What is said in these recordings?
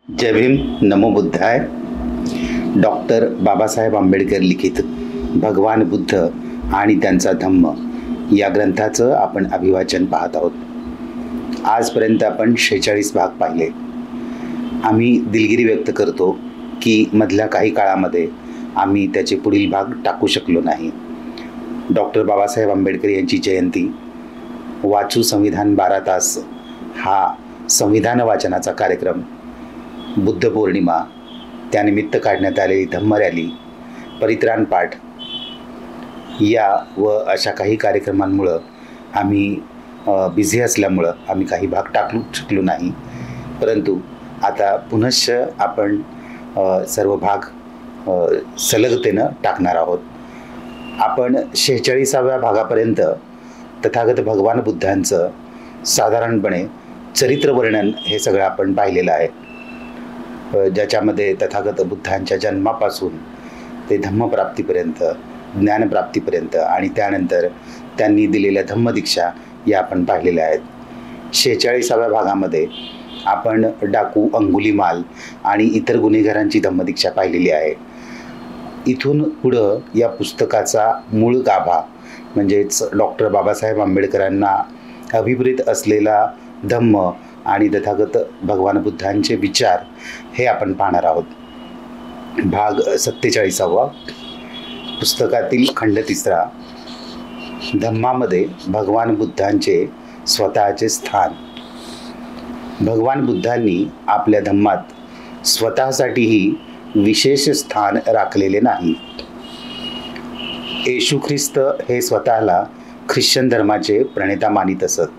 जय भीम, नमो बुद्धाय. Doctor Babasaheb Ambedkar लिखित भगवान बुद्ध आणि त्यांचा धम्म या ग्रंथाचं आपण अभिवाचन पाहत आहोत. आजपर्यंत आपण 46 भाग पाहिले. आम्ही दिलगिरी व्यक्त करतो की मधल्या काही काळामध्ये आम्ही त्याचे पुढील भाग टाकू शकलो नाही. डॉक्टर बाबासाहेब आंबेडकर यांची जयंती, वाचू संविधान 12 तास हा संविधान वाचनाचा कार्यक्रम, बुद्ध पौर्णिमा, त्यानिमित्त काढण्यात आलेली धम्म रॅली, परित्राण पाठ या व अशा काही कार्यक्रमांमुळं आम्ही बिझी असल्यामुळं आम्ही काही भाग टाकू शकलो नाही. परंतु आता पुनश्च आपण सर्व भाग सलगतेनं टाकणार आहोत. आपण 46व्या भागापर्यंत तथागत भगवान बुद्धांचं साधारणपणे चरित्रवर्णन हे सगळं आपण पाहिलेलं आहे, ज्याच्यामध्ये तथागत बुद्धांच्या जन्मापासून ते धम्मप्राप्तीपर्यंत, ज्ञानप्राप्तीपर्यंत आणि त्यानंतर त्यांनी दिलेल्या धम्मदीक्षा या आपण पाहिलेल्या आहेत. 46व्या भागामध्ये आपण डाकू, अंगुलीमाल आणि इतर गुन्हेगारांची धम्मदीक्षा पाहिलेली आहे. इथून पुढं या पुस्तकाचा मूळ गाभा म्हणजेच डॉक्टर बाबासाहेब आंबेडकरांना अभिप्रेत असलेला धम्म आणि तथागत भगवान बुद्धांचे विचार हे आपण पाहणार आहोत. भाग 47वा, पुस्तकातील खंड 3, धम्मामध्ये भगवान बुद्धांचे स्वतःचे स्थान. भगवान बुद्धांनी आपल्या धम्मात स्वतःसाठीही विशेष स्थान राखलेले नाही. येशू ख्रिस्त हे स्वतःला ख्रिश्चन धर्माचे प्रणेता मानित असत.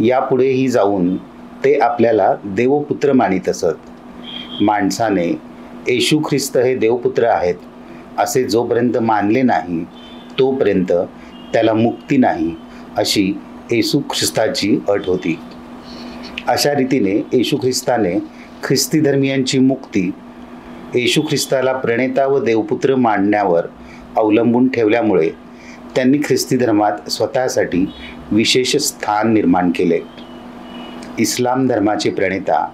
यापुढेही जाऊन ते आपल्याला देवपुत्र मानित असत. माणसाने येशू ख्रिस्त हे देवपुत्र आहेत असे जोपर्यंत मानले नाही तोपर्यंत त्याला मुक्ती नाही, अशी येशू ख्रिस्ताची अट होती. अशा रीतीने येशू ख्रिस्ताने ख्रिस्ती धर्मीयांची मुक्ती येशू ख्रिस्ताला प्रणेता व देवपुत्र मानण्यावर अवलंबून ठेवल्यामुळे त्यांनी ख्रिस्ती धर्मात स्वतःसाठी विशेष स्थान निर्माण केले. इस्लाम धर्माचे प्रणेता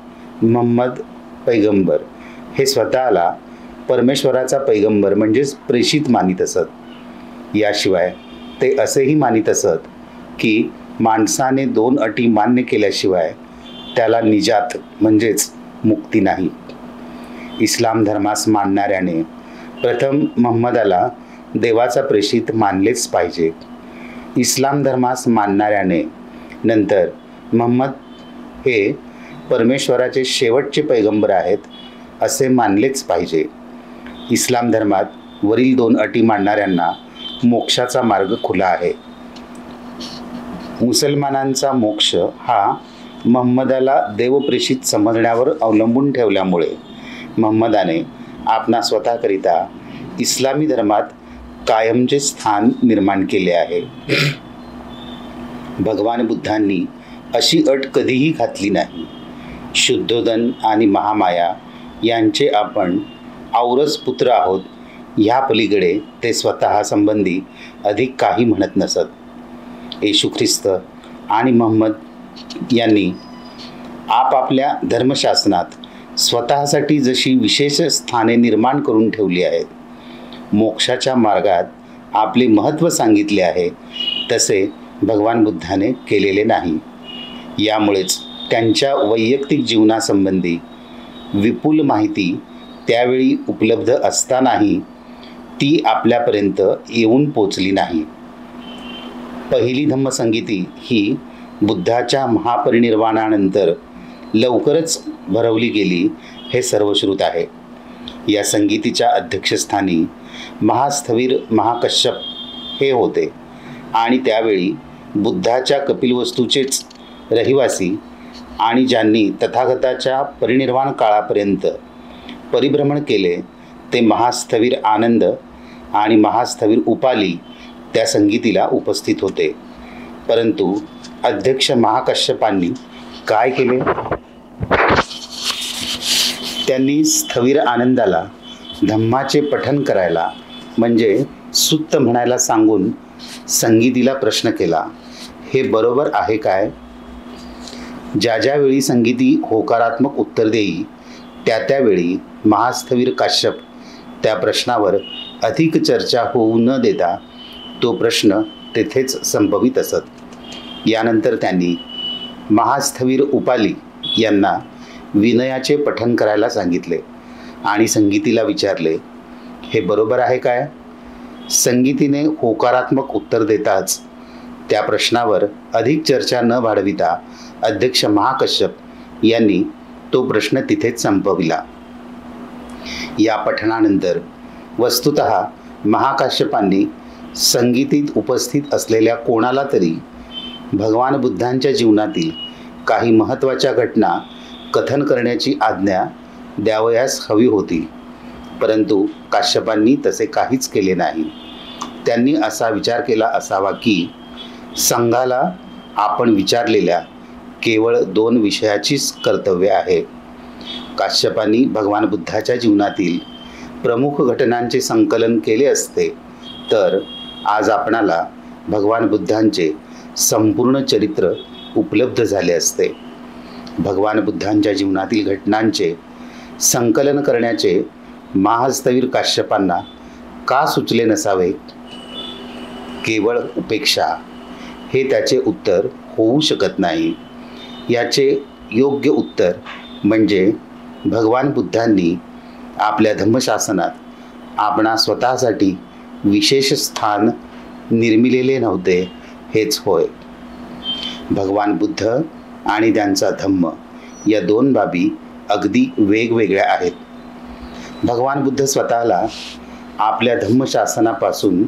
मुहम्मद पैगंबर हे स्वतःला परमेश्वराचा पैगंबर म्हणजेच प्रेषित मानित असत. याशिवाय ते असेही मानित असत की माणसाने 2 अटी मान्य केल्याशिवाय त्याला निजात म्हणजेच मुक्ती नाही. इस्लाम धर्मास मानणाऱ्याने प्रथम मुहम्मदाला देवाचा प्रेषित मानलेच पाहिजे. इस्लाम धर्मास मानणाऱ्याने नंतर मुहम्मद हे परमेश्वराचे शेवटचे पैगंबर आहेत असे मानलेच पाहिजे. इस्लाम धर्मात वरील 2 अटी मानणाऱ्यांना मोक्षाचा मार्ग खुला आहे. मुसलमानांचा मोक्ष हा मुहम्मदाला देवप्रेषित समजण्यावर अवलंबून ठेवल्यामुळे मुहम्मदाने आपणा स्वतःकरिता इस्लामी धर्मात कायमचे स्थान निर्माण केले आहे. भगवान बुद्धांनी अशी अट कधीही घातली नाही. शुद्धोदन आणि महामाया यांचे आपण औरस पुत्र आहोत ह्या पलीकडे ते स्वतः संबंधी अधिक काही म्हणत नसत. येशू ख्रिस्त आणि मुहम्मद यांनी आपापल्या धर्मशास्त्रात स्वतःसाठी जशी विशेष स्थाने निर्माण करून ठेवली आहेत, मोक्षाच्या मार्गात आपले महत्त्व सांगितले आहे, तसे भगवान बुद्धाने केलेले नाही. यामुळेच त्यांच्या वैयक्तिक जीवनासंबंधी विपुल माहिती त्यावेळी उपलब्ध असतानाही ती आपल्यापर्यंत येऊन पोचली नाही. पहिली धम्मसंगीती ही बुद्धाच्या महापरिनिर्वाणानंतर लवकरच भरवली गेली हे सर्वश्रुत आहे. या संगीतीच्या अध्यक्षस्थानी महास्थवीर महाकश्यप हे होते आणि त्यावेळी बुद्धाच्या कपिलवस्तूचेच रहिवासी आणि ज्यांनी तथागताच्या परिनिर्वाण काळापर्यंत परिभ्रमण केले ते महास्थवीर आनंद आणि महास्थवीर उपाली त्या संगीतीला उपस्थित होते. परंतु अध्यक्ष महाकश्यपांनी काय केले? त्यांनी स्थवीर आनंदाला धम्माचे पठन करायला म्हणजे सुत्त म्हणायला सांगून संगीतीला प्रश्न केला, हे बरोबर आहे काय? ज्या ज्यावेळी संगीती होकारात्मक उत्तर देई त्यावेळी महास्थवीर काश्यप त्या प्रश्नावर अधिक चर्चा होऊ न देता तो प्रश्न तेथेच संभवित असत। यानंतर त्यांनी महास्थवीर उपाली यांना विनयाचे पठण करायला सांगितले आणि संगीतीला विचारले, हे बरोबर आहे काय? संगीतीने होकारात्मक उत्तर देताच त्या प्रश्नावर अधिक चर्चा न वाढविता अध्यक्ष महाकश्यप यांनी तो प्रश्न तिथेच संपविला। या पठणानंतर वस्तुतः महाकाश्यपांनी संगीतीत उपस्थित असलेल्या कोणाला तरी भगवान बुद्धांच्या जीवनातील काही महत्त्वाच्या घटना कथन करण्याची आज्ञा द्यावयास हवी होती, परंतु काश्यपांनी तसे काहीच केले नाही। त्यांनी असा विचार केला असावा की संघाला आपण विचारलेल्या केवळ 2 विषयाचीच कर्तव्य आहे। काश्यपांनी भगवान बुद्धाच्या जीवनातील प्रमुख घटनांचे संकलन केले असते तर आज आपणाला भगवान बुद्धांचे संपूर्ण चरित्र उपलब्ध झाले असते। भगवान बुद्धांच्या जीवनातील घटनांचे संकलन करण्याचे महास्थवीर काश्यपांना का सुचले नसावे? केवळ उपेक्षा हे त्याचे उत्तर होऊ शकत नाही। याचे योग्य उत्तर म्हणजे भगवान बुद्धांनी आपल्या धम्मशासनात आपणा स्वतःसाठी विशेष स्थान निर्मिलेले नव्हते हेच होय। भगवान बुद्ध आणि त्यांचा धम्म या 2 बाबी अगदी वेगवेगळ्या आहेत। भगवान बुद्ध स्वतःला आपल्या धम्मशासनापासून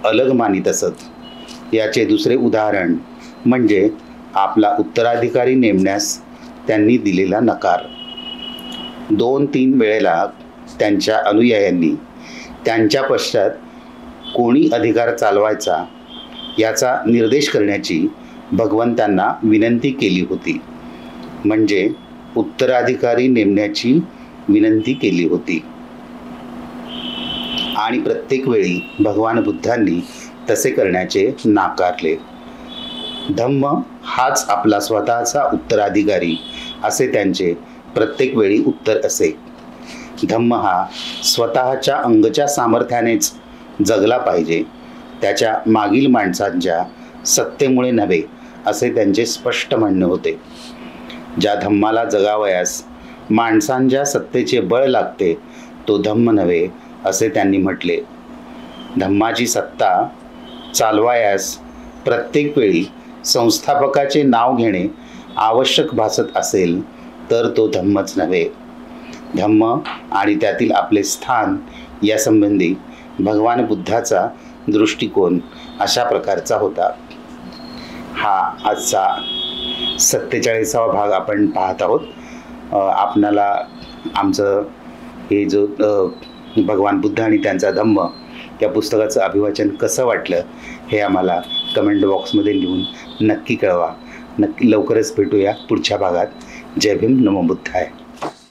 अलग मानित असत। याचे दुसरे उदाहरण म्हणजे आपला उत्तराधिकारी नेमण्यास त्यांनी दिलेला नकार। 2-3 वेळेला त्यांच्या अनुयायांनी त्यांच्या पश्चात कोणी अधिकार चालवायचा याचा निर्देश करण्याची भगवंतांना विनंती केली होती, म्हणजे उत्तराधिकारी नेमण्याची विनंती केली होती। आणि प्रत्येक वेळी भगवान बुद्धांनी तसे करण्याचे नाकारले। धम्म हाच आपला स्वतःचा उत्तराधिकारी असे त्यांचे प्रत्येक वेळी उत्तर असे। धम्म हा स्वतःच्या अंगच्या सामर्थ्यानेच जगला पाहिजे, त्याच्या मागील माणसांच्या सत्तेमुळे नव्हे असे त्यांचे स्पष्ट म्हणणे होते। ज्या धम्माला जगावयास माणसांच्या सत्तेचे बळ लागते तो धम्म नव्हे असे त्यांनी म्हटले। धम्माची सत्ता चालवायास प्रत्येक वेळी संस्थापकाचे नाव घेणे आवश्यक भासत असेल तर तो धम्मच नव्हे। धम्म आणि त्यातील आपले स्थान यासंबंधी भगवान बुद्धाचा दृष्टिकोन अशा प्रकारचा होता। हा आजचा 47वा भाग आपण पाहत आहोत। आपणाला आमचं हे जो भगवान बुद्ध आणि त्यांचा धम्म या पुस्तकाचं अभिवाचन कसं वाटलं हे आम्हाला कमेंट बॉक्समध्ये लिहून नक्की कळवा। लवकरच भेटूया पुढच्या भागात। जय भीम, नमो बुद्धाय।